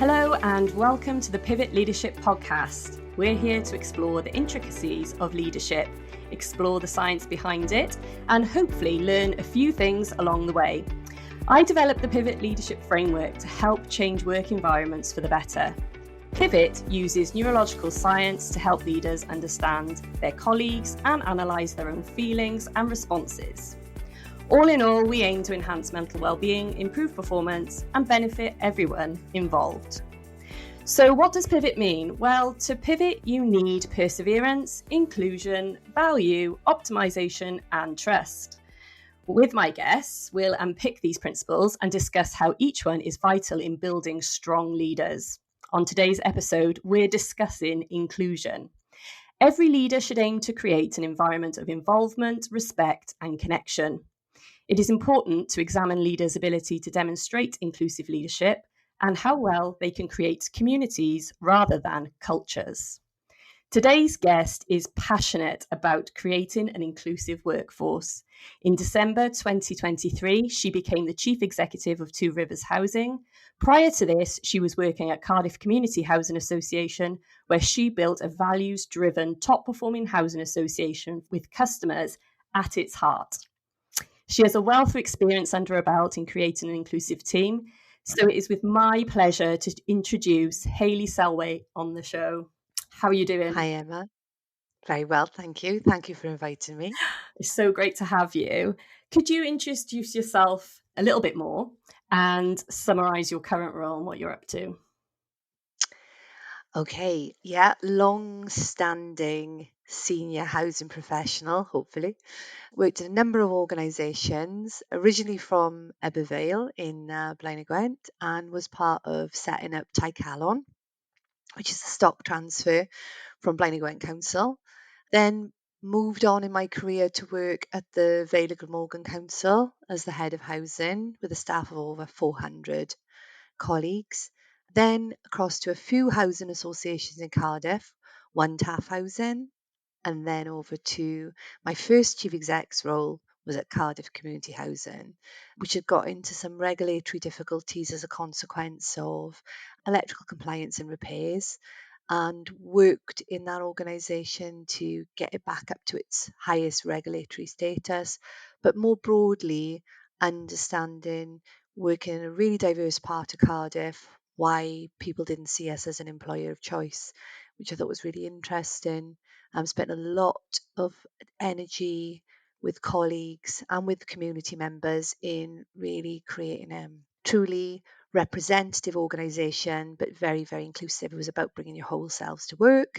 Hello and welcome to the Pivot Leadership Podcast. We're here to explore the intricacies of leadership, explore the science behind it, and hopefully learn a few things along the way. I developed the Pivot Leadership Framework to help change work environments for the better. Pivot uses neurological science to help leaders understand their colleagues and analyse their own feelings and responses. All in all, we aim to enhance mental well-being, improve performance, and benefit everyone involved. So what does pivot mean? Well, to pivot, you need perseverance, inclusion, value, optimization, and trust. With my guests, we'll unpick these principles and discuss how each one is vital in building strong leaders. On today's episode, we're discussing inclusion. Every leader should aim to create an environment of involvement, respect, and connection. It is important to examine leaders' ability to demonstrate inclusive leadership and how well they can create communities rather than cultures. Today's guest is passionate about creating an inclusive workforce. In December 2023, she became the Chief Executive of Two Rivers Housing. Prior to this, she was working at Cardiff Community Housing Association, where she built a values-driven, top-performing housing association with customers at its heart. She has a wealth of experience under her belt in creating an inclusive team. So it is with my pleasure to introduce Hayley Selway on the show. How are you doing? Hi, Emma. Very well, thank you. Thank you for inviting me. It's so great to have you. Could you introduce yourself a little bit more and summarise your current role and what you're up to? Okay, yeah, long-standing senior housing professional, hopefully. Worked in a number of organisations, originally from Ebervale in Blaenau y Gwent, and was part of setting up Tai Calon, which is a stock transfer from Blaenau y Gwent Council. Then moved on in my career to work at the Vale of Glamorgan Council as the head of housing with a staff of over 400 colleagues. Then across to a few housing associations in Cardiff, one TAF Housing, and then over to my first chief exec's role was at Cardiff Community Housing, which had got into some regulatory difficulties as a consequence of electrical compliance and repairs, and worked in that organisation to get it back up to its highest regulatory status, but more broadly understanding working in a really diverse part of Cardiff, why people didn't see us as an employer of choice, which I thought was really interesting. Spent a lot of energy with colleagues and with community members in really creating a truly representative organisation, but very, very inclusive. It was about bringing your whole selves to work.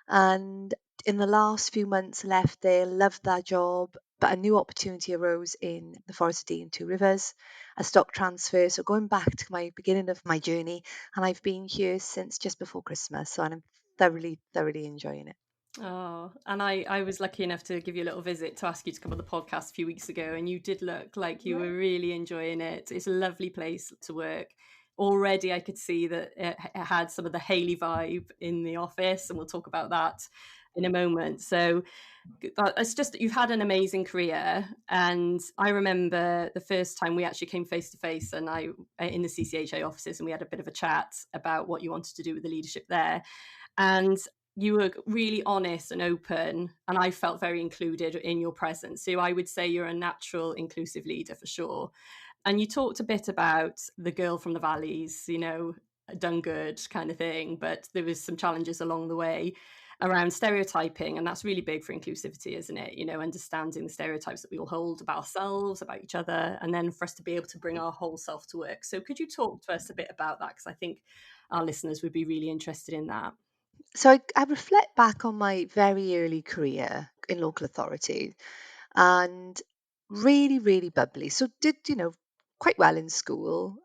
And in the last few months left there, loved that job, but a new opportunity arose in the Forest of Dean, Two Rivers, a stock transfer. So going back to my beginning of my journey, and I've been here since just before Christmas. So I'm thoroughly, thoroughly enjoying it. Oh, and I was lucky enough to give you a little visit to ask you to come on the podcast a few weeks ago, and you did look like you were really enjoying it. It's a lovely place to work. Already I could see that it had some of the Hayley vibe in the office, and we'll talk about that in a moment. So it's just that you've had an amazing career. And I remember the first time we actually came face to face and I in the CCHA offices, and we had a bit of a chat about what you wanted to do with the leadership there. And you were really honest and open, and I felt very included in your presence. So I would say you're a natural, inclusive leader for sure. And you talked a bit about the girl from the valleys, done good kind of thing, but there was some challenges along the way around stereotyping, and that's really big for inclusivity, isn't it? Understanding the stereotypes that we all hold about ourselves, about each other, and then for us to be able to bring our whole self to work. So could you talk to us a bit about that? Because I think our listeners would be really interested in that. So I reflect back on my very early career in local authority and really, really bubbly. So did, quite well in school,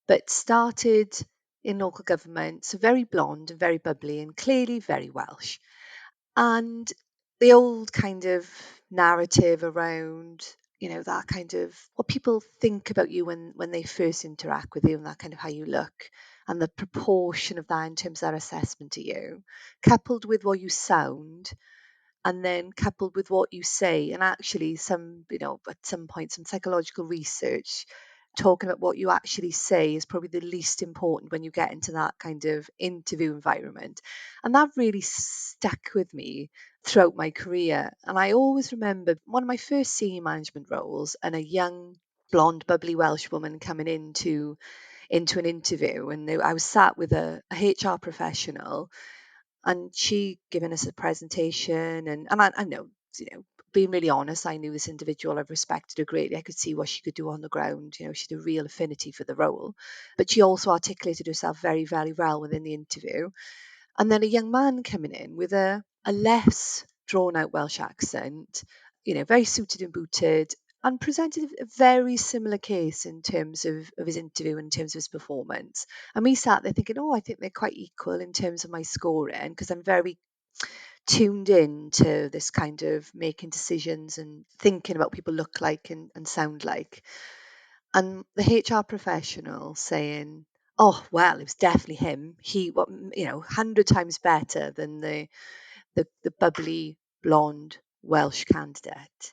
but started in local government. So very blonde and very bubbly and clearly very Welsh. And the old kind of narrative around, that kind of what people think about you when they first interact with you and that kind of how you look and the proportion of that in terms of their assessment to you, coupled with what you sound and then coupled with what you say. And actually some, at some point, some psychological research talking about what you actually say is probably the least important when you get into that kind of interview environment. And that really stuck with me throughout my career. And I always remember one of my first senior management roles, and a young, blonde, bubbly Welsh woman coming into an interview, and I was sat with a HR professional, and she giving us a presentation, and I know, being really honest, I knew this individual. I've respected her greatly. I could see what she could do on the ground. She had a real affinity for the role, but she also articulated herself very, very well within the interview. And then a young man coming in with a less drawn out Welsh accent, very suited and booted, and presented a very similar case in terms of his interview, in terms of his performance. And we sat there thinking, oh, I think they're quite equal in terms of my scoring, because I'm very tuned in to this kind of making decisions and thinking about what people look like and sound like. And the HR professional saying, "Oh well, it was definitely him. He, 100 times better than the bubbly blonde Welsh candidate."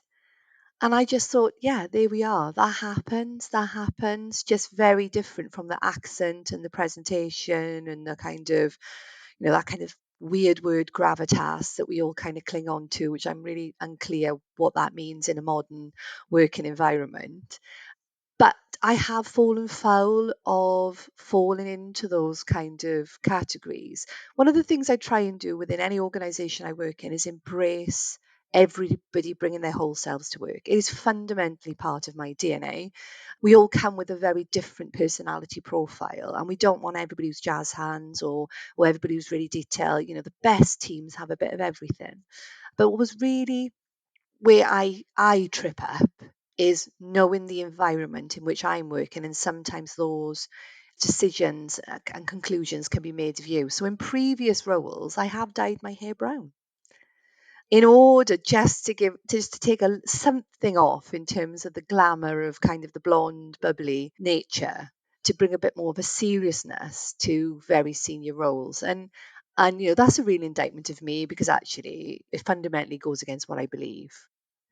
And I just thought, yeah, there we are. That happens. That happens. Just very different from the accent and the presentation and the kind of, that kind of weird word gravitas that we all kind of cling on to, which I'm really unclear what that means in a modern working environment. But I have fallen foul of falling into those kind of categories. One of the things I try and do within any organization I work in is embrace everybody bringing their whole selves to work. It is fundamentally part of my DNA. We all come with a very different personality profile, and we don't want everybody who's jazz hands or everybody who's really detailed. The best teams have a bit of everything. But what was really where I trip up is knowing the environment in which I'm working, and sometimes those decisions and conclusions can be made of you. So in previous roles, I have dyed my hair brown in order just to take something off in terms of the glamour of kind of the blonde, bubbly nature, to bring a bit more of a seriousness to very senior roles. And that's a real indictment of me, because actually it fundamentally goes against what I believe.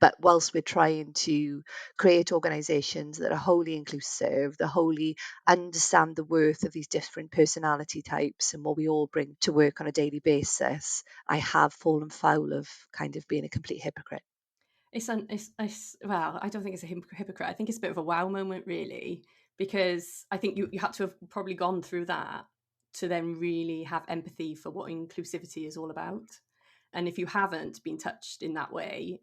But whilst we're trying to create organisations that are wholly inclusive, that wholly understand the worth of these different personality types and what we all bring to work on a daily basis, I have fallen foul of kind of being a complete hypocrite. Well, I don't think it's a hypocrite. I think it's a bit of a wow moment, really, because I think you had to have probably gone through that to then really have empathy for what inclusivity is all about. And if you haven't been touched in that way,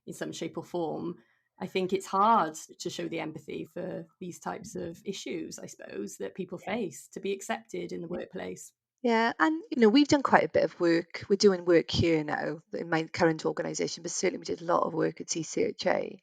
in some shape or form, I think it's hard to show the empathy for these types of issues, I suppose, that people face, to be accepted in the workplace. Yeah, and we've done quite a bit of work. We're doing work here now in my current organisation, but certainly we did a lot of work at CCHA,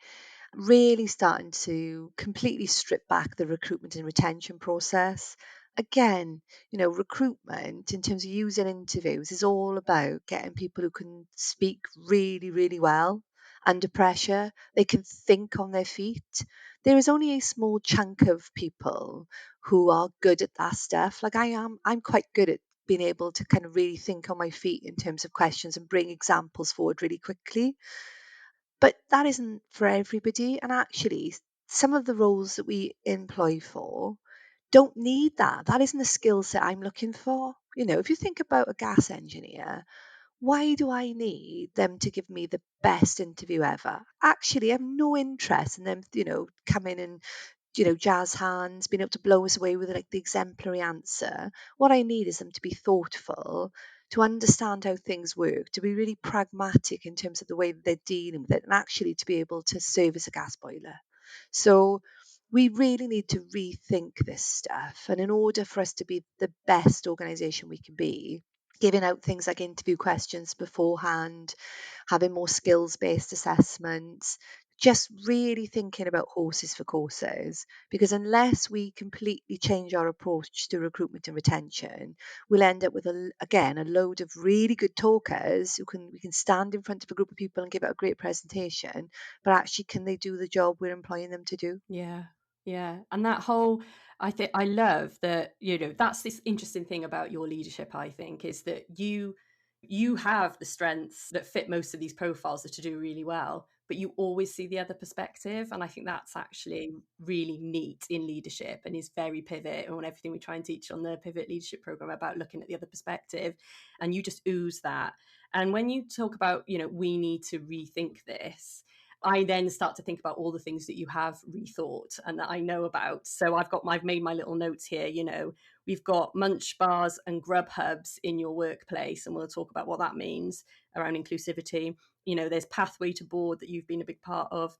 really starting to completely strip back the recruitment and retention process. Again, recruitment in terms of using interviews is all about getting people who can speak really, really well under pressure. They can think on their feet. There is only a small chunk of people who are good at that stuff. Like I am, I'm quite good at being able to kind of really think on my feet in terms of questions and bring examples forward really quickly. But that isn't for everybody. And actually, some of the roles that we employ for don't need that. That isn't a skill set I'm looking for. If you think about a gas engineer, why do I need them to give me the best interview ever? Actually, I have no interest in them, coming and jazz hands, being able to blow us away with like the exemplary answer. What I need is them to be thoughtful, to understand how things work, to be really pragmatic in terms of the way that they're dealing with it, and actually to be able to service a gas boiler. So we really need to rethink this stuff. And in order for us to be the best organisation we can be, giving out things like interview questions beforehand, having more skills based assessments, just really thinking about horses for courses. Because unless we completely change our approach to recruitment and retention, we'll end up with again a load of really good talkers we can stand in front of a group of people and give out a great presentation, but actually can they do the job we're employing them to do? Yeah. Yeah. And that whole, I think I love that, that's this interesting thing about your leadership, I think, is that you have the strengths that fit most of these profiles that to do really well, but you always see the other perspective. And I think that's actually really neat in leadership and is very pivot, and on everything we try and teach on the Pivot Leadership Program about looking at the other perspective. And you just ooze that. And when you talk about, we need to rethink this, I then start to think about all the things that you have rethought and that I know about. So I've made my little notes here. We've got munch bars and grub hubs in your workplace, and we'll talk about what that means around inclusivity. There's pathway to board that you've been a big part of,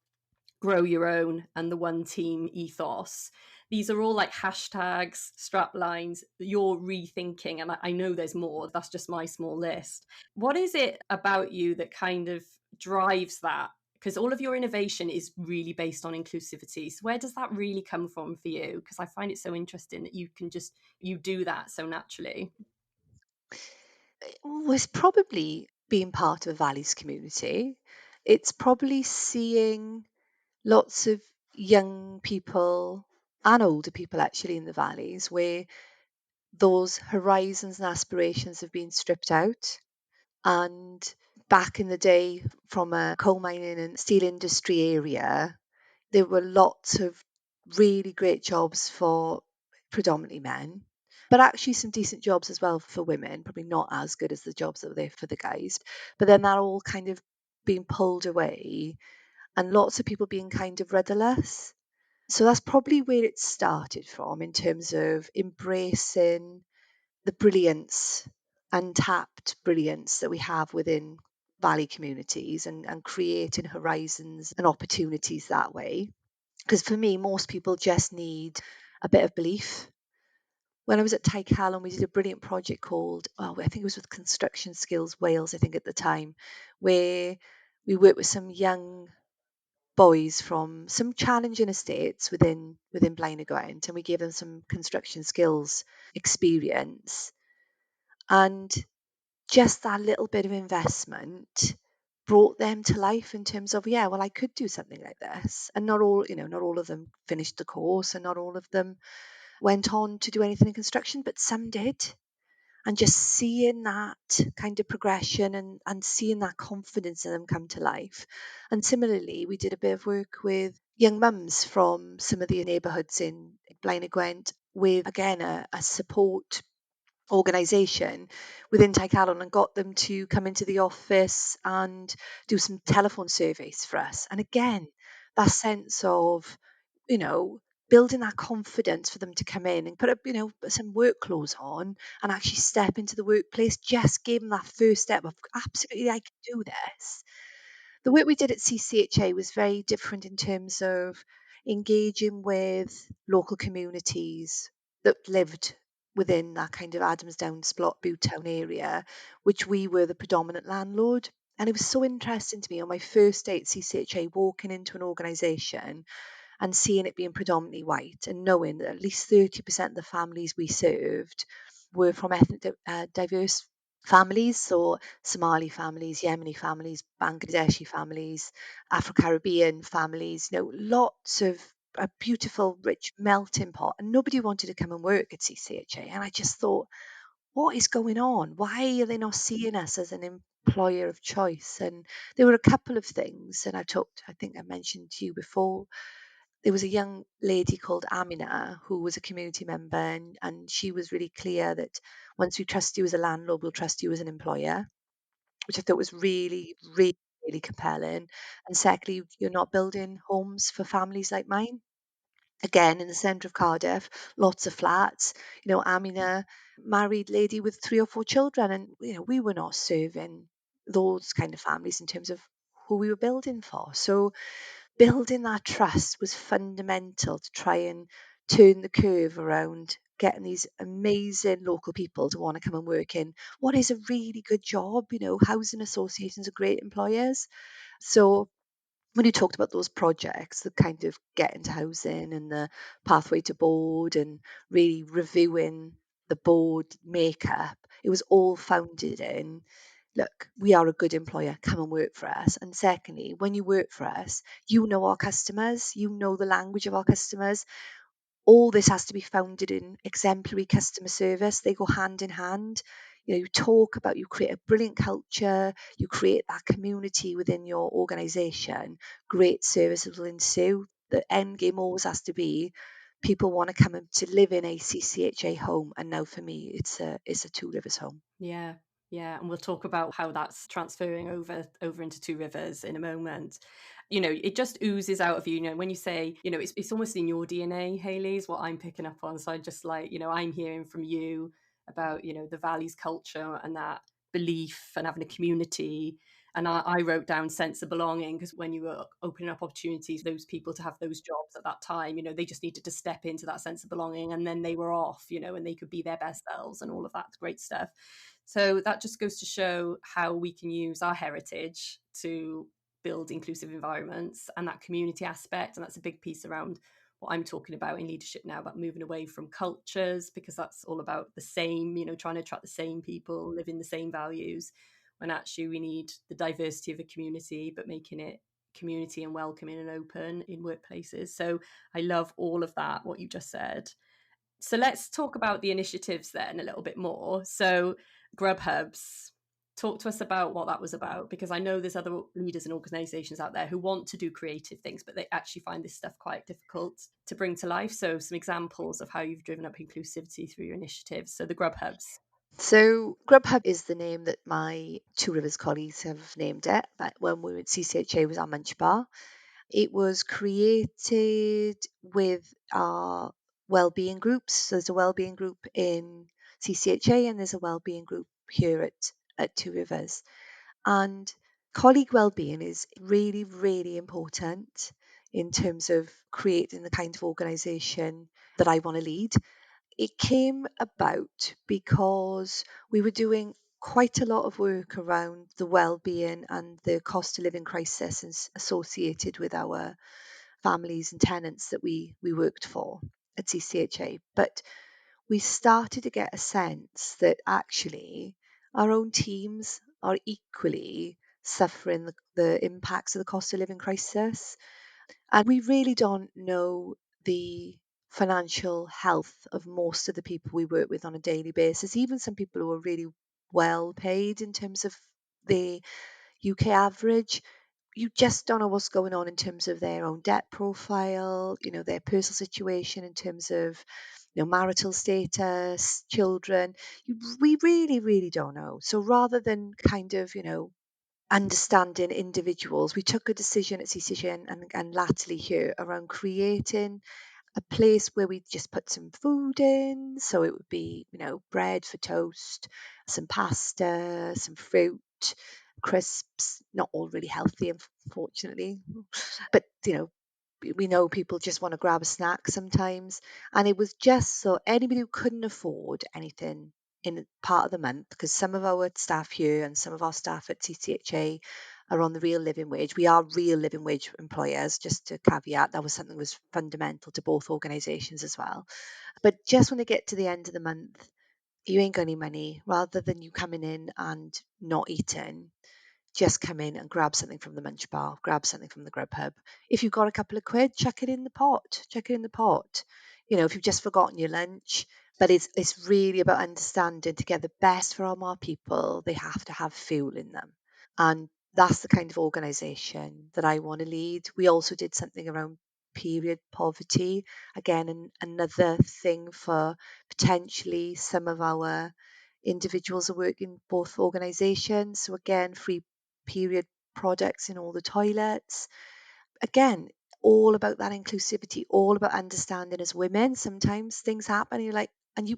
grow your own, and the one team ethos. These are all like hashtags, strap lines that you're rethinking. And I know there's more. That's just my small list. What is it about you that kind of drives that? Because all of your innovation is really based on inclusivity. So where does that really come from for you? Because I find it so interesting that you do that so naturally. Was probably being part of a Valleys community. It's probably seeing lots of young people and older people actually in the valleys where those horizons and aspirations have been stripped out. And back in the day, from a coal mining and steel industry area, there were lots of really great jobs for predominantly men, but actually some decent jobs as well for women, probably not as good as the jobs that were there for the guys. But then that all kind of being pulled away and lots of people being kind of rudderless. So that's probably where it started from in terms of embracing the brilliance, untapped brilliance that we have within valley communities and creating horizons and opportunities that way. Because for me, most people just need a bit of belief. When I was at Tyke Hallam, we did a brilliant project called, I think it was with Construction Skills Wales, I think at the time, where we worked with some young boys from some challenging estates within Blaenau Gwent, and we gave them some construction skills experience. And just that little bit of investment brought them to life in terms of, yeah, well, I could do something like this. And not all of them finished the course and not all of them went on to do anything in construction, but some did. And just seeing that kind of progression and seeing that confidence in them come to life. And similarly, we did a bit of work with young mums from some of the neighbourhoods in Blaenau Gwent with, again, a support organisation within Tycalon and got them to come into the office and do some telephone surveys for us. And again, that sense of, you know, building that confidence for them to come in and put up, some work clothes on and actually step into the workplace just gave them that first step of absolutely I can do this. The work we did at CCHA was very different in terms of engaging with local communities that lived within that kind of Adamsdown, Splot, Bewtown area, which we were the predominant landlord. And it was so interesting to me on my first day at CCHA walking into an organisation and seeing it being predominantly white and knowing that at least 30% of the families we served were from ethnic diverse families, so Somali families, Yemeni families, Bangladeshi families, Afro-Caribbean families, lots of a beautiful, rich melting pot. And nobody wanted to come and work at CCHA. And I just thought, what is going on? Why are they not seeing us as an employer of choice? And there were a couple of things, and I think I mentioned to you before, there was a young lady called Amina who was a community member, and she was really clear that once we trust you as a landlord, we'll trust you as an employer, which I thought was really, really, really compelling. And secondly, you're not building homes for families like mine. Again, in the centre of Cardiff, lots of flats. Amina, married lady with 3 or 4 children, and we were not serving those kind of families in terms of who we were building for. So building that trust was fundamental to try and turn the curve around getting these amazing local people to want to come and work in what is a really good job. Housing associations are great employers. So when you talked about those projects, the kind of get into housing and the pathway to board and really reviewing the board makeup, it was all founded in, look, we are a good employer, come and work for us. And secondly, when you work for us, you know our customers, you know the language of our customers. All this has to be founded in exemplary customer service. They go hand in hand. You talk about, you create a brilliant culture, you create that community within your organisation, great services will ensue. The end game always has to be people want to come to live in a CCHA home, and now for me it's a Two Rivers home. Yeah, yeah, and we'll talk about how that's transferring over into Two Rivers in a moment. It just oozes out of you. When you say, it's almost in your DNA, Hayley, is what I'm picking up on. So I just like, I'm hearing from you about, the values, culture, and that belief, and having a community. And I wrote down sense of belonging, because when you were opening up opportunities, those people to have those jobs at that time, they just needed to step into that sense of belonging, and then they were off, and they could be their best selves and all of that great stuff. So that just goes to show how we can use our heritage to build inclusive environments, and that community aspect. And that's a big piece around what I'm talking about in leadership now, about moving away from cultures, because that's all about the same, trying to attract the same people, living the same values, when actually we need the diversity of a community, but making it community and welcoming and open in workplaces. So I love all of that, what you just said. So let's talk about the initiatives then a little bit more. So Grub Hubs, talk to us about what that was about, because I know there's other leaders and organizations out there who want to do creative things, but they actually find this stuff quite difficult to bring to life. So some examples of how you've driven up inclusivity through your initiatives. So the Grub Hubs. So Grubhub is the name that my Two Rivers colleagues have named it. But when we were at CCHA, it was our munch bar. It was created with our wellbeing groups. So there's a wellbeing group in CCHA and there's a wellbeing group here at Two Rivers. And colleague wellbeing is really, really important in terms of creating the kind of organisation that I want to lead. It came about because we were doing quite a lot of work around the well-being and the cost of living crisis associated with our families and tenants that we worked for at CCHA. But we started to get a sense that actually our own teams are equally suffering the impacts of the cost of living crisis. And we really don't know the financial health of most of the people we work with on a daily basis, even some people who are really well paid in terms of the UK average. You just don't know what's going on in terms of their own debt profile, their personal situation in terms of, marital status, children. We really, really don't know. So rather than kind of, understanding individuals, we took a decision at CCJ and latterly here around creating a place where we just put some food in. So it would be, bread for toast, some pasta, some fruit, crisps, not all really healthy, unfortunately. But, we know people just want to grab a snack sometimes. And it was just so anybody who couldn't afford anything in part of the month, because some of our staff here and some of our staff at CCHA are on the real living wage. We are real living wage employers, just to caveat. That was something that was fundamental to both organisations as well. But just when they get to the end of the month, you ain't got any money. Rather than you coming in and not eating, just come in and grab something from the munch bar, grab something from the grub hub. If you've got a couple of quid, chuck it in the pot. Chuck it in the pot. If you've just forgotten your lunch, but it's really about understanding to get the best from our people, they have to have fuel in them. And that's the kind of organisation that I want to lead. We also did something around period poverty. Again, another thing for potentially some of our individuals who work in both organisations. So again, free period products in all the toilets. Again, all about that inclusivity, all about understanding as women. Sometimes things happen, and you're like, and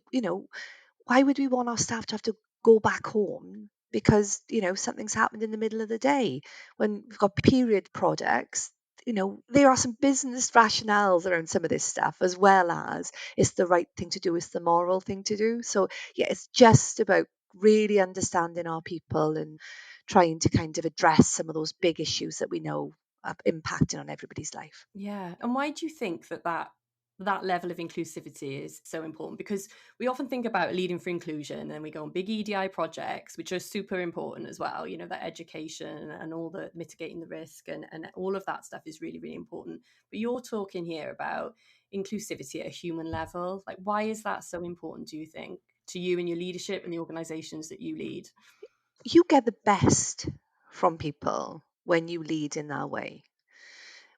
why would we want our staff to have to go back home because something's happened in the middle of the day when we've got period products? There are some business rationales around some of this stuff, as well as it's the right thing to do, it's the moral thing to do. So yeah, it's just about really understanding our people and trying to kind of address some of those big issues that we know are impacting on everybody's life. Yeah. And why do you think that level of inclusivity is so important? Because we often think about leading for inclusion and then we go on big EDI projects, which are super important as well, that education and all the mitigating the risk and all of that stuff is really, really important. But you're talking here about inclusivity at a human level. Like, why is that so important, do you think? to you and your leadership and the organisations that you lead? You get the best from people when you lead in that way.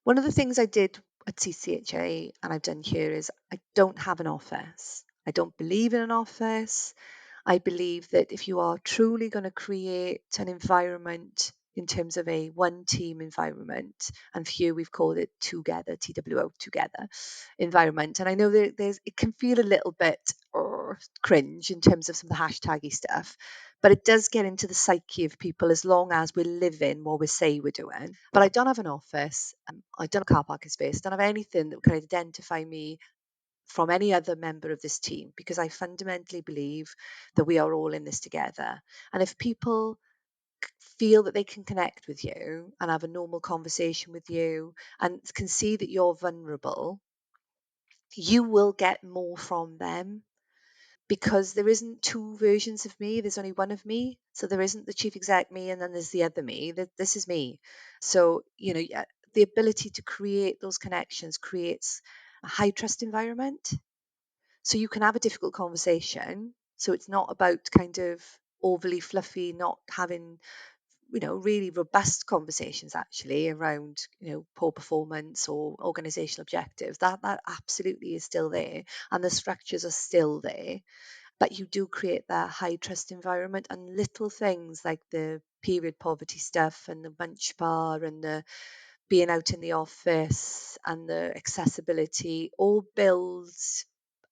One of the things I did at CCHA and I've done here is I don't have an office. I don't believe in an office. I believe that if you are truly going to create an environment in terms of a one team environment, and here we've called it together, TWO, together environment. And I know that it can feel a little bit cringe in terms of some of the hashtaggy stuff, but it does get into the psyche of people as long as we're living what we say we're doing. But I don't have an office. I don't have a car parking space. I don't have anything that can identify me from any other member of this team, because I fundamentally believe that we are all in this together. And if people feel that they can connect with you and have a normal conversation with you and can see that you're vulnerable, you will get more from them, because there isn't two versions of me. There's only one of me. So there isn't the chief exec me and then there's the other me. This is me. So, the ability to create those connections creates a high trust environment. So you can have a difficult conversation. So it's not about kind of overly fluffy, not having, really robust conversations actually around, poor performance or organizational objectives. That absolutely is still there, and the structures are still there. But you do create that high trust environment, and little things like the period poverty stuff and the lunch bar and the being out in the office and the accessibility all builds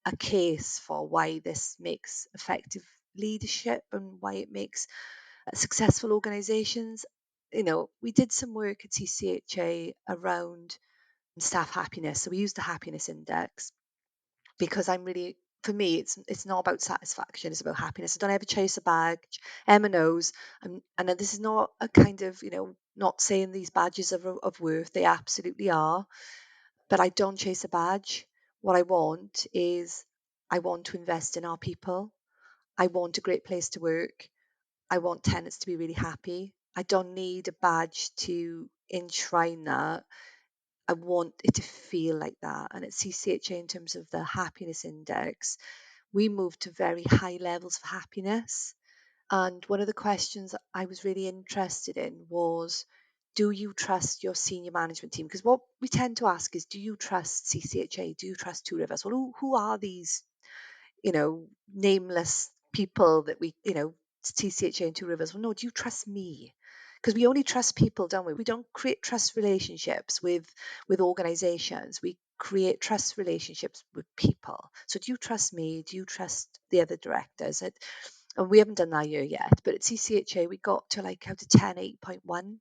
a case for why this makes effective leadership and why it makes successful organizations. We did some work at CCHA around staff happiness. So we used the happiness index, because for me, it's not about satisfaction, it's about happiness. I don't ever chase a badge, M&Os, and this is not a kind of, not saying these badges are of worth, they absolutely are, but I don't chase a badge. What I want is, I want to invest in our people. I want a great place to work. I want tenants to be really happy. I don't need a badge to enshrine that. I want it to feel like that. And at CCHA, in terms of the happiness index, we moved to very high levels of happiness. And one of the questions I was really interested in was, do you trust your senior management team? Because what we tend to ask is, do you trust CCHA? Do you trust Two Rivers? Well, who are these, nameless people that we, TCHA and Two Rivers? Well, no, do you trust me? Because we only trust people, don't we? We don't create trust relationships with organizations. We create trust relationships with people. So do you trust me? Do you trust the other directors? And we haven't done that year yet, but at CCHA we got to like out of 10, 8.1,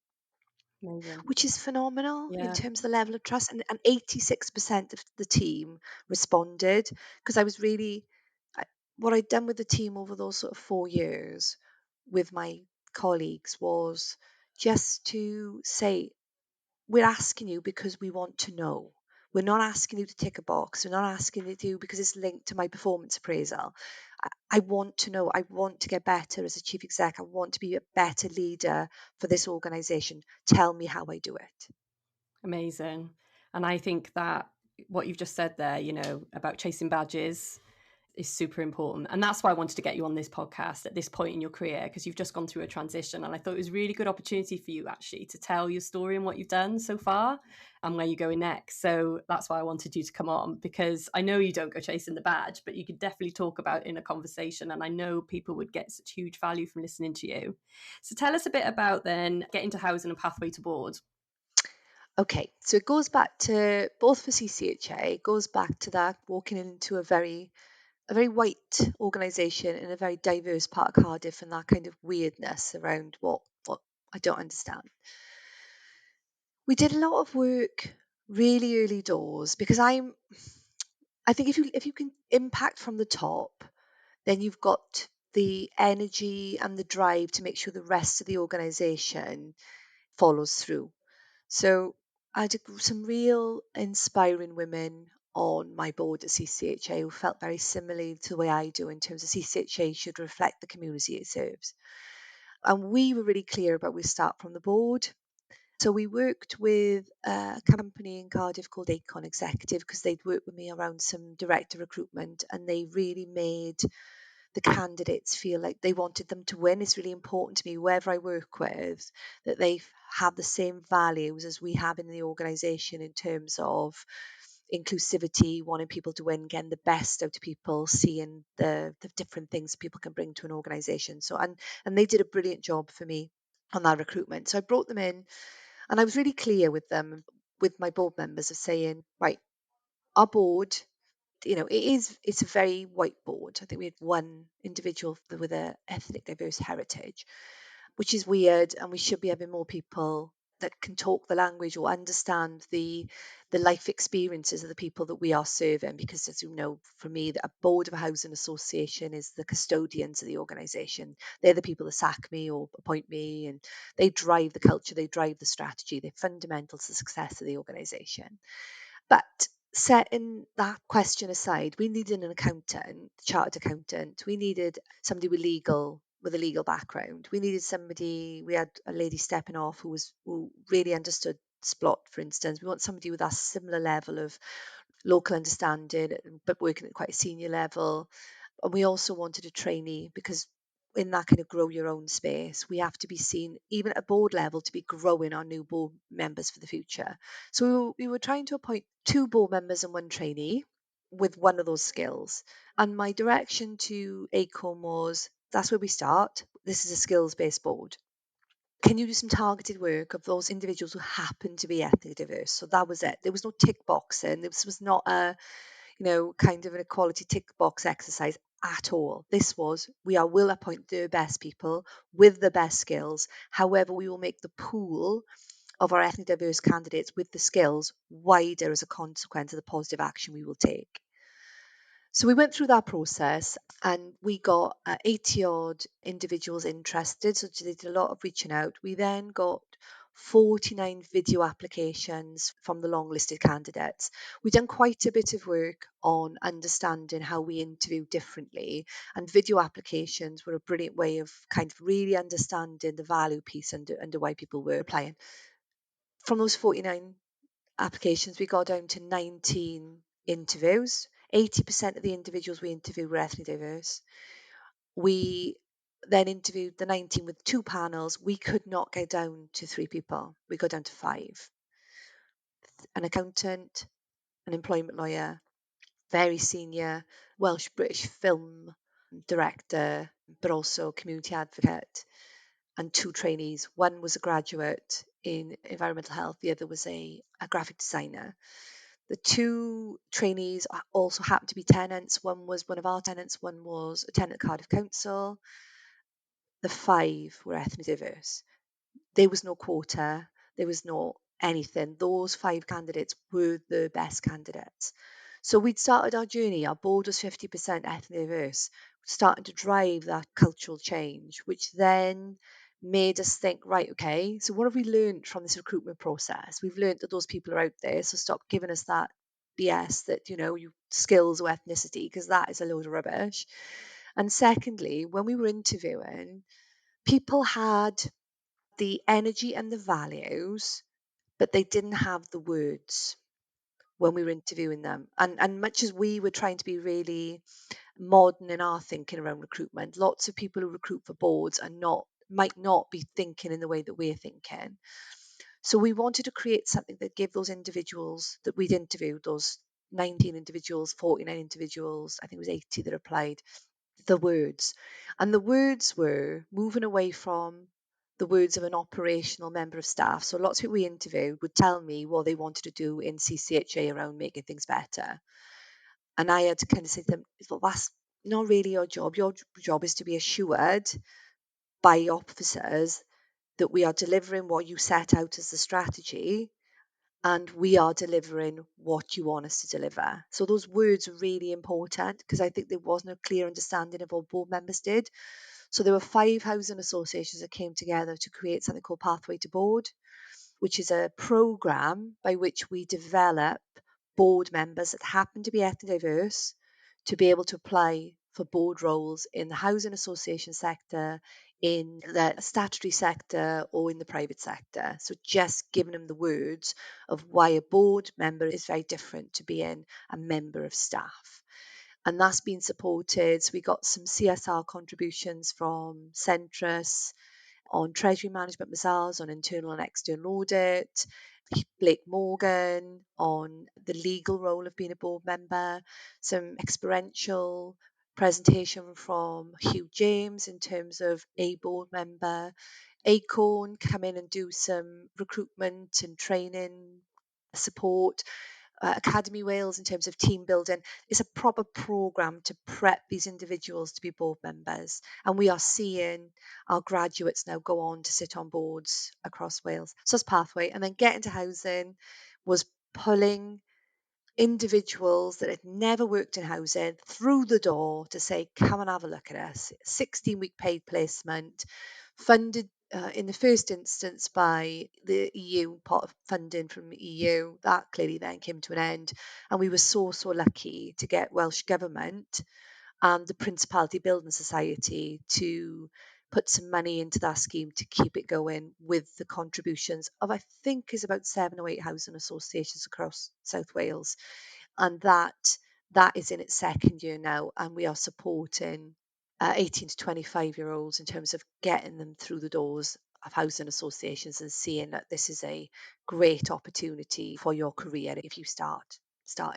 Amazing. which is phenomenal in Yeah. terms of the level of trust. And 86% of the team responded, because I was really, what I'd done with the team over those sort of 4 years with my colleagues was just to say, we're asking you because we want to know. We're not asking you to tick a box. We're not asking you to because it's linked to my performance appraisal. I want to know. I want to get better as a chief exec. I want to be a better leader for this organization. Tell me how I do it. Amazing. And I think that what you've just said there, about chasing badges is super important. And that's why I wanted to get you on this podcast at this point in your career, because you've just gone through a transition. And I thought it was a really good opportunity for you actually to tell your story and what you've done so far and where you're going next. So that's why I wanted you to come on, because I know you don't go chasing the badge, but you could definitely talk about it in a conversation. And I know people would get such huge value from listening to you. So tell us a bit about then getting to housing and pathway to board. Okay, so it goes back to both for CCHA, it goes back to that walking into a very white organisation in a very diverse part of Cardiff, and that kind of weirdness around what I don't understand. We did a lot of work really early doors, because I think if you can impact from the top, then you've got the energy and the drive to make sure the rest of the organisation follows through. So I had some real inspiring women on my board at CCHA who felt very similarly to the way I do, in terms of CCHA should reflect the community it serves. And we were really clear about we start from the board. So we worked with a company in Cardiff called Acon Executive, because they'd worked with me around some director recruitment, and they really made the candidates feel like they wanted them to win. It's really important to me, whoever I work with, that they have the same values as we have in the organisation in terms of inclusivity, wanting people to win, getting the best out of people, seeing the different things people can bring to an organisation. So and they did a brilliant job for me on that recruitment. So I brought them in, and I was really clear with them, with my board members, of saying, right, our board, it's a very white board. I think we had one individual with a ethnic diverse heritage, which is weird, and we should be having more people that can talk the language or understand the life experiences of the people that we are serving. Because, as you know, for me, a board of a housing association is the custodians of the organisation. They're the people that sack me or appoint me, and they drive the culture, they drive the strategy, they're fundamental to the success of the organisation. But setting that question aside, we needed an accountant, chartered accountant. We needed somebody with a legal background. We needed somebody. We had a lady stepping off who really understood Splot, for instance. We want somebody with that similar level of local understanding, but working at quite a senior level. And we also wanted a trainee, because in that kind of grow your own space, we have to be seen, even at a board level, to be growing our new board members for the future. So we were trying to appoint 2 board members and 1 trainee with one of those skills. And my direction to ACOM was, that's where we start. This is a skills-based board. Can you do some targeted work of those individuals who happen to be ethnically diverse? So that was it. There was no tick boxing. This was not a, kind of an equality tick box exercise at all. This was, will appoint the best people with the best skills. However, we will make the pool of our ethnically diverse candidates with the skills wider as a consequence of the positive action we will take. So we went through that process, and we got 80 odd individuals interested. So they did a lot of reaching out. We then got 49 video applications from the long listed candidates. We've done quite a bit of work on understanding how we interview differently, and video applications were a brilliant way of kind of really understanding the value piece under why people were applying. From those 49 applications, we got down to 19 interviews. 80% of the individuals we interviewed were ethnically diverse. We then interviewed the 19 with 2 panels. We could not get down to 3 people. We got down to 5. An accountant, an employment lawyer, very senior Welsh British film director, but also community advocate, and 2 trainees. One was a graduate in environmental health, the other was a graphic designer. The 2 trainees also happened to be tenants. One was one of our tenants, one was a tenant at Cardiff Council. The 5 were ethnically diverse. There was no quota, there was no anything. Those 5 candidates were the best candidates. So we'd started our journey. Our board was 50% ethnically diverse, starting to drive that cultural change, which then made us think, right, okay, so what have we learned from this recruitment process? We've learned that those people are out there, so stop giving us that BS that, you skills or ethnicity, because that is a load of rubbish. And secondly, when we were interviewing, people had the energy and the values, but they didn't have the words when we were interviewing them. And much as we were trying to be really modern in our thinking around recruitment, lots of people who recruit for boards might not be thinking in the way that we're thinking. So we wanted to create something that gave those individuals that we'd interviewed, those 19 individuals, 49 individuals, I think it was 80 that applied, the words. And the words were moving away from the words of an operational member of staff. So lots of people we interviewed would tell me what they wanted to do in CCHA around making things better. And I had to kind of say to them, well, that's not really your job. Your job is to be assured by officers that we are delivering what you set out as the strategy, and we are delivering what you want us to deliver. So those words are really important, because I think there wasn't a clear understanding of what board members did. So there were 5 housing associations that came together to create something called Pathway to Board, which is a program by which we develop board members that happen to be ethnically diverse to be able to apply for board roles in the housing association sector, in the statutory sector, or in the private sector. So just giving them the words of why a board member is very different to being a member of staff. and that's been supported. So we got some CSR contributions from Centris on treasury management missiles, on internal and external audit, Blake Morgan on the legal role of being a board member, some experiential presentation from Hugh James in terms of a board member, Acorn come in and do some recruitment and training support, Academy Wales in terms of team building. It's a proper program to prep these individuals to be board members. And we are seeing our graduates now go on to sit on boards across Wales. So it's pathway. And then Get Into Housing was pulling individuals that had never worked in housing through the door to say, come and have a look at us. 16-week paid placement, funded in the first instance by the EU, part of funding from the EU. That clearly then came to an end. And we were so, so lucky to get Welsh Government and the Principality Building Society to put some money into that scheme to keep it going, with the contributions of, I think, is about 7 or 8 housing associations across South Wales. And that is in its second year now, and we are supporting 18 to 25-year-olds in terms of getting them through the doors of housing associations and seeing that this is a great opportunity for your career if you start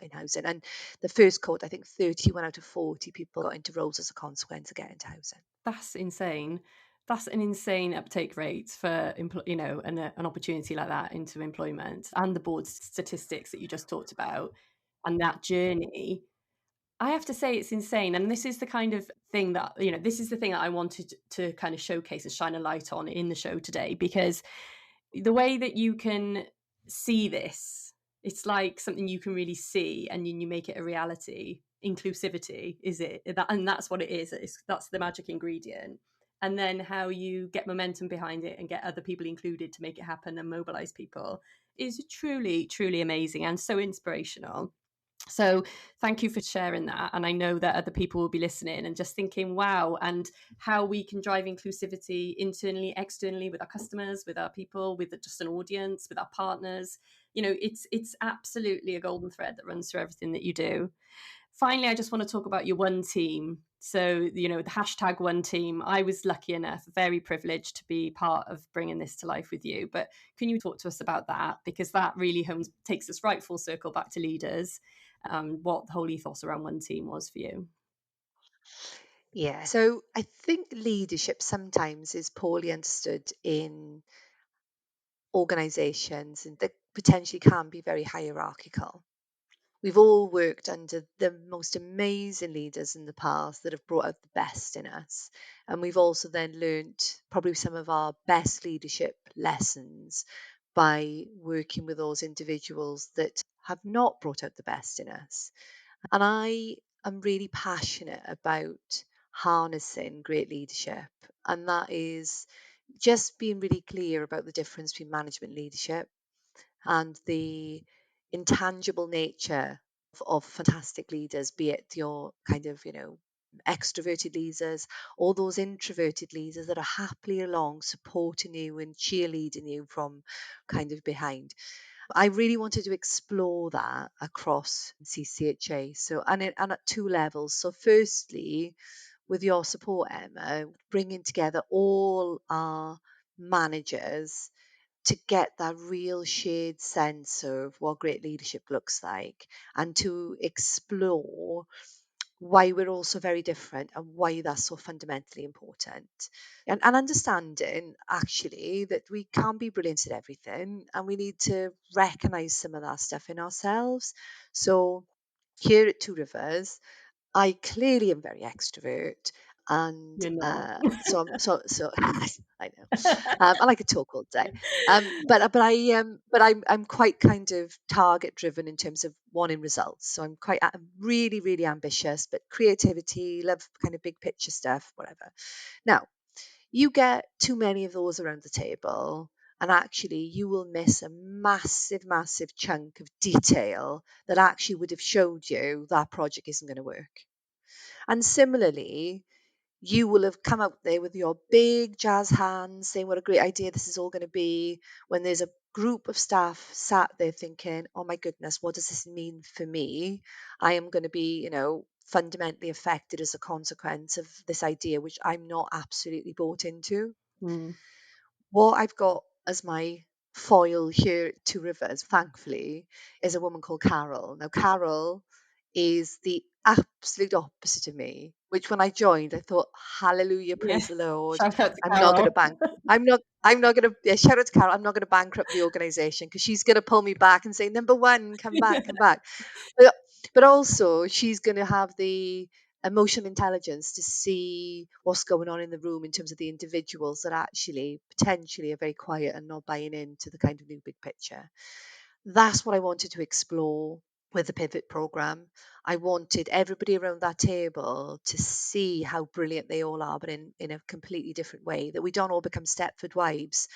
in housing. And the first cohort, I think 31 out of 40 people got into roles as a consequence of getting into housing. That's insane. That's an insane uptake rate for an opportunity like that into employment, and the board statistics that you just talked about, and that journey. I have to say it's insane. And this is the kind of thing that, this is the thing that I wanted to kind of showcase and shine a light on in the show today, because the way that you can see this, it's like something you can really see, and you make it a reality. Inclusivity is it, and that's what it is. That's the magic ingredient. And then how you get momentum behind it and get other people included to make it happen and mobilize people is truly, truly amazing and so inspirational. So thank you for sharing that. And I know that other people will be listening and just thinking, wow, and how we can drive inclusivity internally, externally, with our customers, with our people, with just an audience, with our partners. It's absolutely a golden thread that runs through everything that you do. Finally, I just want to talk about your one team. So, the hashtag one team. I was lucky enough, very privileged to be part of bringing this to life with you. But can you talk to us about that? Because that really takes us right full circle back to leaders, what the whole ethos around one team was for you. Yeah, so I think leadership sometimes is poorly understood in organizations, and that potentially can be very hierarchical. We've all worked under the most amazing leaders in the past that have brought out the best in us. And we've also then learnt probably some of our best leadership lessons by working with those individuals that have not brought out the best in us. And I am really passionate about harnessing great leadership. And that is just being really clear about the difference between management leadership and the intangible nature of fantastic leaders, be it your kind of, extroverted leaders or those introverted leaders that are happily along supporting you and cheerleading you from kind of behind. I really wanted to explore that across CCHA. So, and at 2 levels. So, firstly, with your support, Emma, bringing together all our managers to get that real shared sense of what great leadership looks like, and to explore why we're all so very different and why that's so fundamentally important. And understanding actually that we can't be brilliant at everything, and we need to recognize some of that stuff in ourselves. So here at Two Rivers, I clearly am very extrovert, and You're not. so I know. I like to talk all day, but I'm quite kind of target driven in terms of wanting results. So I'm really really ambitious, but creativity, love kind of big picture stuff, whatever. Now you get too many of those around the table, and actually you will miss a massive massive chunk of detail that actually would have showed you that project isn't going to work. And similarly, you will have come out there with your big jazz hands saying what a great idea this is all going to be, when there's a group of staff sat there thinking, oh my goodness, what does this mean for me? I am going to be, fundamentally affected as a consequence of this idea, which I'm not absolutely bought into. Mm. What I've got as my foil here at Two Rivers, thankfully, is a woman called Carol. Now, Carol is the absolute opposite of me, which when I joined, I thought, hallelujah, Yeah. praise the Lord. Shout out to I'm not going to Carol. bank. I'm not going to, yeah, shout out to Carol. I'm not going to bankrupt the organization because she's going to pull me back and say, number one, come back, come back. But, but also, she's going to have the emotional intelligence to see what's going on in the room in terms of the individuals that actually potentially are very quiet and not buying into the kind of new big picture. That's what I wanted to explore with the pivot program. I wanted everybody around that table to see how brilliant they all are, but in a completely different way, that we don't all become Stepford wives,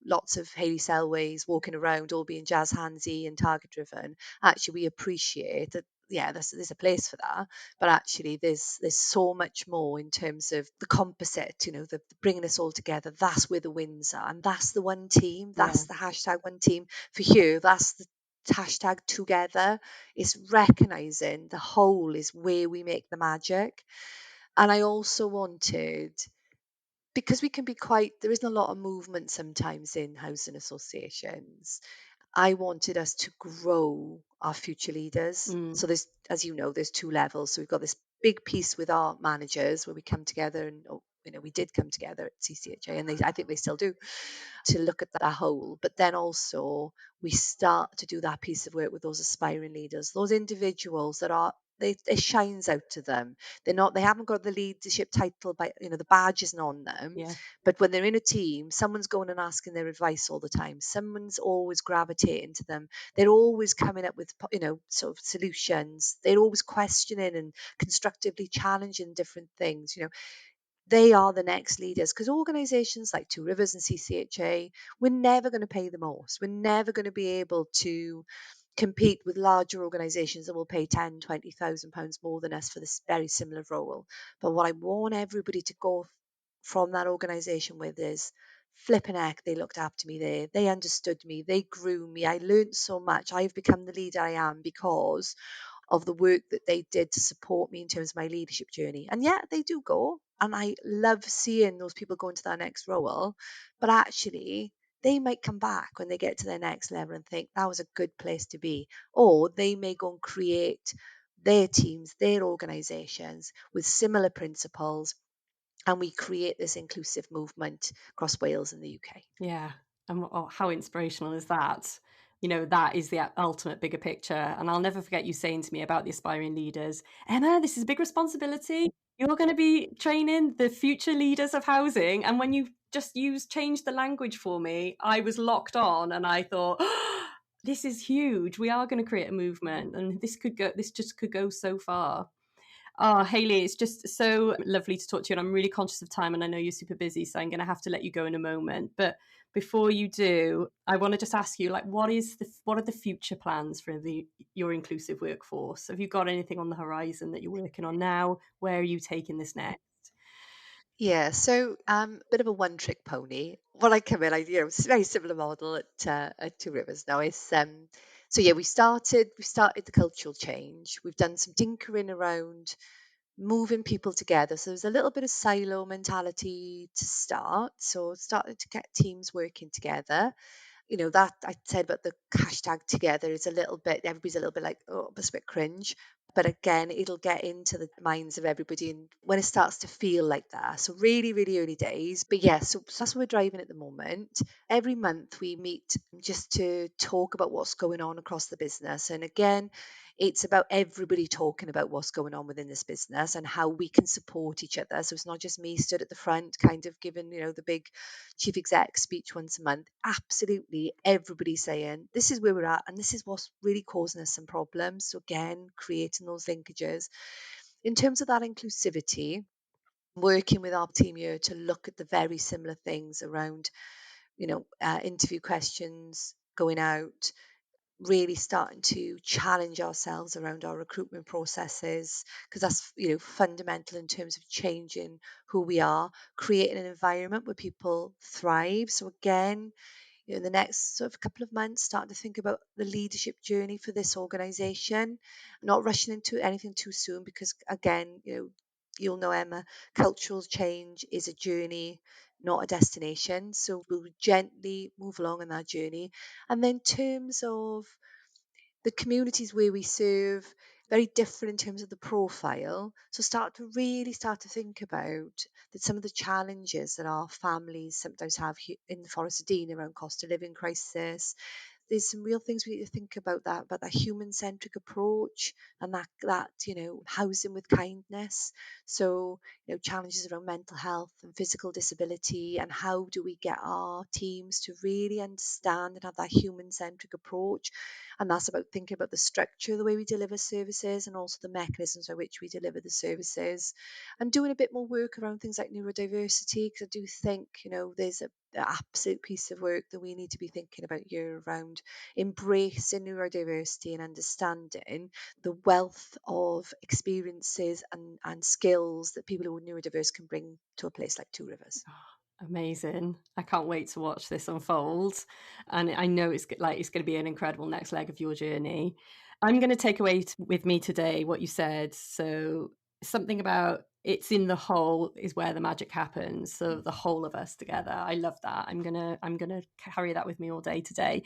lots of Hayley Selways walking around all being jazz handsy and target driven. Actually, we appreciate that, yeah, there's a place for that, but actually there's so much more in terms of the composite, the bringing us all together. That's where the wins are, and that's the one team. Yeah. That's the hashtag one team. For you, that's the hashtag together. Is recognizing the whole is where we make the magic. And I also wanted, because we can be quite, there isn't a lot of movement sometimes in housing associations, I wanted us to grow our future leaders. Mm. So there's, as you know, there's two levels. So we've got this big piece with our managers where we come together and, we did come together at CCHA, and I think they still do, to look at that whole. But then also we start to do that piece of work with those aspiring leaders, those individuals that are, it shines out to them. They haven't got the leadership title, by the badge isn't on them, Yeah. but when they're in a team, someone's going and asking their advice all the time. Someone's always gravitating to them. They're always coming up with, sort of solutions. They're always questioning and constructively challenging different things. They are the next leaders, because organizations like Two Rivers and CCHA, we're never going to pay the most. We're never going to be able to compete with larger organizations that will pay 10, 20,000 pounds more than us for this very similar role. But what I want everybody to go from that organization with is, flipping heck, they looked after me there. They understood me. They grew me. I learned so much. I've become the leader I am because of the work that they did to support me in terms of my leadership journey. And yeah, they do go. And I love seeing those people go into their next role. But actually, they might come back when they get to their next level and think that was a good place to be. Or they may go and create their teams, their organizations with similar principles. And we create this inclusive movement across Wales and the UK. Yeah. And how inspirational is that? That is the ultimate bigger picture. And I'll never forget you saying to me about the aspiring leaders, Emma, this is a big responsibility. You're going to be training the future leaders of housing. And when you just changed the language for me, I was locked on and I thought, oh, this is huge. We are going to create a movement, and this just could go so far. Oh, Hayley, it's just so lovely to talk to you. And I'm really conscious of time, and I know you're super busy, so I'm going to have to let you go in a moment. But before you do, I want to just ask you, what are the future plans for your inclusive workforce? Have you got anything on the horizon that you're working on now? Where are you taking this next? Yeah, so bit of a one-trick pony. When I come in, it's a very similar model at Two Rivers now. So yeah, we started the cultural change. We've done some tinkering around moving people together. So there's a little bit of silo mentality to start. So started to get teams working together. That I said about the hashtag together is a little bit, everybody's a little bit like, oh, it's a bit cringe. But again, it'll get into the minds of everybody, and when it starts to feel like that. So really, really early days. But yeah, so that's what we're driving at the moment. Every month we meet just to talk about what's going on across the business. And again, it's about everybody talking about what's going on within this business and how we can support each other. So it's not just me stood at the front, kind of giving, the big chief exec speech once a month. Absolutely everybody saying, this is where we're at and this is what's really causing us some problems. So again, creating those linkages. In terms of that inclusivity, working with our team here to look at the very similar things around, interview questions going out, really starting to challenge ourselves around our recruitment processes, because that's fundamental in terms of changing who we are, creating an environment where people thrive. So again, in the next sort of couple of months, starting to think about the leadership journey for this organisation, not rushing into anything too soon because, again, you'll know, Emma, cultural change is a journey, not a destination. So we'll gently move along on that journey. And then in terms of the communities where we serve, very different in terms of the profile. So start to think about that some of the challenges that our families sometimes have in the Forest of Dean around cost of living crisis. There's some real things we need to think about that human centric approach, and that housing with kindness. So challenges around mental health and physical disability, and how do we get our teams to really understand and have that human centric approach. And that's about thinking about the structure of the way we deliver services, and also the mechanisms by which we deliver the services, and doing a bit more work around things like neurodiversity, because I do think there's a absolute piece of work that we need to be thinking about year round, embracing neurodiversity and understanding the wealth of experiences and skills that people who are neurodiverse can bring to a place like Two Rivers. Amazing. I can't wait to watch this unfold. And I know it's going to be an incredible next leg of your journey. I'm going to take away with me today what you said. So something about it's in the whole is where the magic happens. So the whole of us together. I love that. I'm going to carry that with me all day today.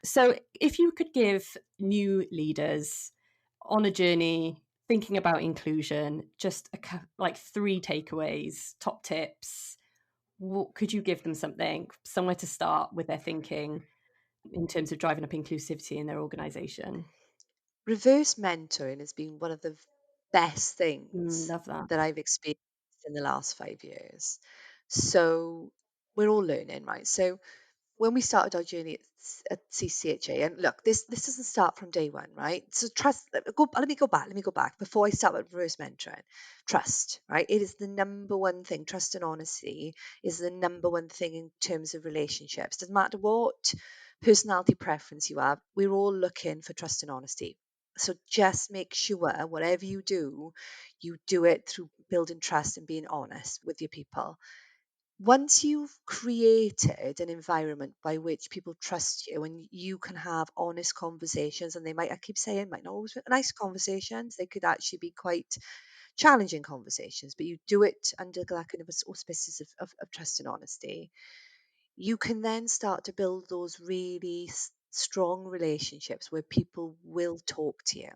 So if you could give new leaders on a journey thinking about inclusion, just like 3 takeaways, top tips, could you give them somewhere to start with their thinking in terms of driving up inclusivity in their organization? Reverse mentoring has been one of the best things Love that. that I've experienced in the last 5 years. So we're all learning, right? So when we started our journey at CCHA, and look, this doesn't start from day one, right? So trust. Let me go back. Let me go back before I start with reverse mentoring. Trust, right? It is the number one thing. Trust and honesty is the number one thing in terms of relationships. Doesn't matter what personality preference you have. We're all looking for trust and honesty. So just make sure whatever you do it through building trust and being honest with your people. Once you've created an environment by which people trust you and you can have honest conversations, and I keep saying, might not always be nice conversations, they could actually be quite challenging conversations, but you do it under that kind of auspices of trust and honesty, you can then start to build those really strong relationships where people will talk to you.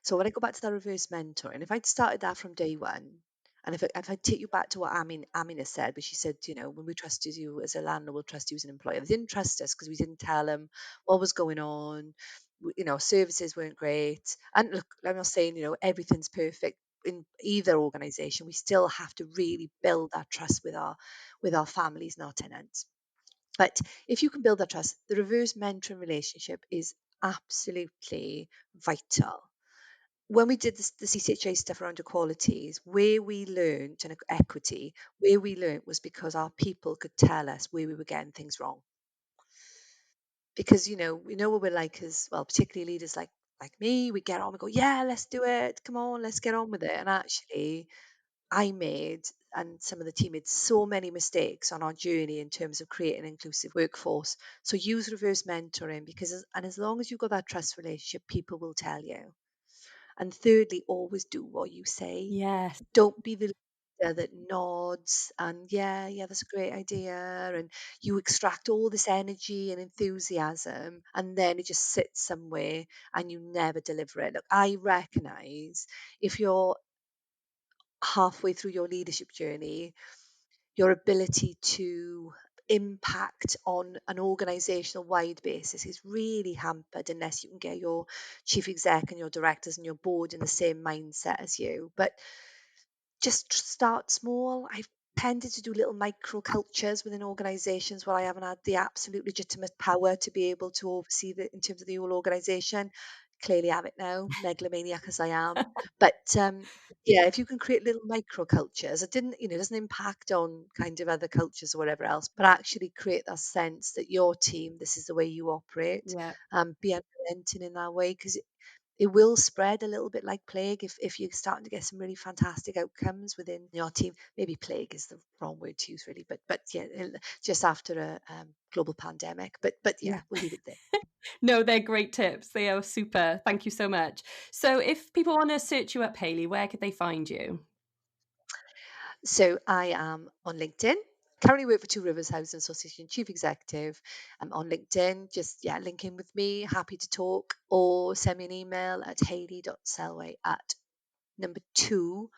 So when I go back to that reverse mentoring, if I'd started that from day one, and if I take you back to what Amina said, but she said, when we trusted you as a landlord, we'll trust you as an employer. They didn't trust us because we didn't tell them what was going on. Services weren't great. And look, I'm not saying, everything's perfect in either organization. We still have to really build that trust with our families and our tenants. But if you can build that trust, the reverse mentoring relationship is absolutely vital. When we did the CCHA stuff around equalities, where we learned and equity, where we learned was because our people could tell us where we were getting things wrong. Because we know what we're like as well, particularly leaders like me. We get on, we go, yeah, let's do it. Come on, let's get on with it. And actually, I made and some of the team made so many mistakes on our journey in terms of creating an inclusive workforce. So use reverse mentoring because, as long as you've got that trust relationship, people will tell you. And thirdly, always do what you say. Yes. Don't be the leader that nods and yeah, that's a great idea. And you extract all this energy and enthusiasm, and then it just sits somewhere and you never deliver it. Look, I recognize if you're halfway through your leadership journey, your ability to impact on an organizational wide basis is really hampered unless you can get your chief exec and your directors and your board in the same mindset as you. But just start small. I've tended to do little micro cultures within organizations where I haven't had the absolute legitimate power to be able to oversee the in terms of the whole organization. Clearly have it now, megalomaniac as I am. But yeah, if you can create little micro cultures, it doesn't impact on kind of other cultures or whatever else, but actually create that sense that your team, this is the way you operate, Yeah. be unrelenting in that way. Because It will spread a little bit like plague if you're starting to get some really fantastic outcomes within your team. Maybe plague is the wrong word to use, really, but yeah, just after a global pandemic. But yeah, Yeah. we'll leave it there. No, they're great tips. They are super. Thank you so much. So if people want to search you up, Hayley, where could they find you? So I am on LinkedIn. Currently work for Two Rivers Housing Association, Chief Executive. I'm on LinkedIn. Just link in with me. Happy to talk, or send me an email at hayley.selway at number 2rh.org.uk.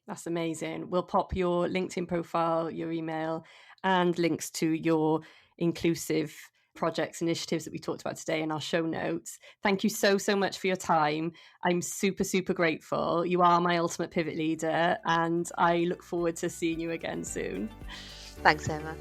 That's amazing. We'll pop your LinkedIn profile, your email, and links to your inclusive projects, initiatives that we talked about today in our show notes. Thank you so, so much for your time. I'm super, super grateful. You are my ultimate pivot leader, and I look forward to seeing you again soon. Thanks, Emma.